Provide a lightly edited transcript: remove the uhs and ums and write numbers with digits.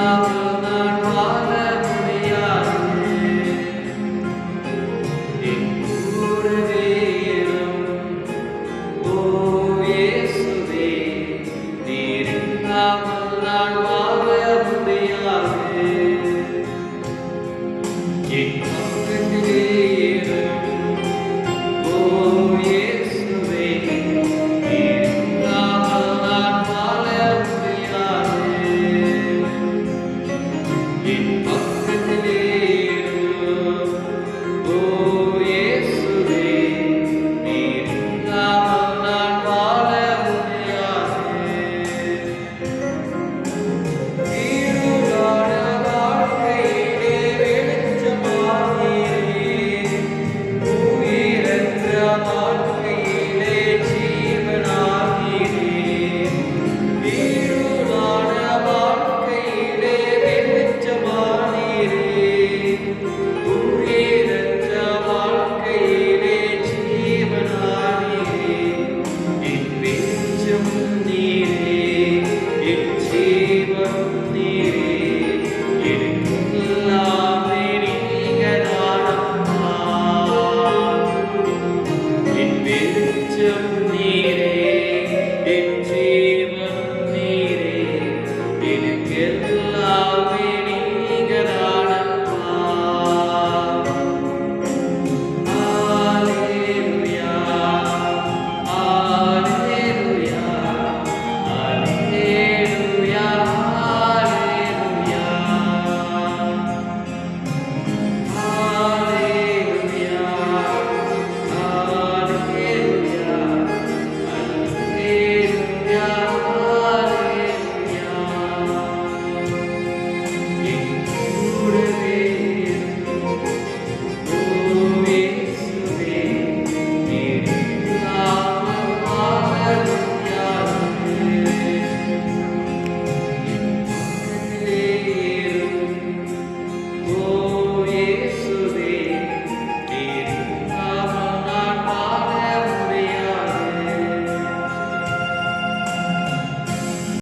இல்லாமல் நான் வாழ முடியாது. என் கூடவே இரும். ஓ இயேசுவே, நீர் இல்லாமல் நான் வாழ முடியாது. என் பக்கத்திலே இரும். ஓ இயேசுவே, நீர் இல்லாமல் நான் வாழ முடியாது. என் பக்கத்திலே இரும். ஓ இயேசுவே, நீர் இல்லாமல் நான் வாழ முடியாது. இருளான வாழ்க்கையிலே வெளிச்சமானீரே, உயிரற்ற வாழ்க்கையிலே ஜீவனானீரே. இருளான வாழ்க்கையிலே வெளிச்சமானீரே, உயிரற்ற வாழ்க்கையிலே ஜீவனானீரே. என் வெளிச்சம் நீரே, என் ஜீவன் நீரே, எனக்கெல்லாமே நீங்கதானப்பா. என் வெளிச்சம் நீரே, என் ஜீவன் நீரே, எனக்கெல்லாமே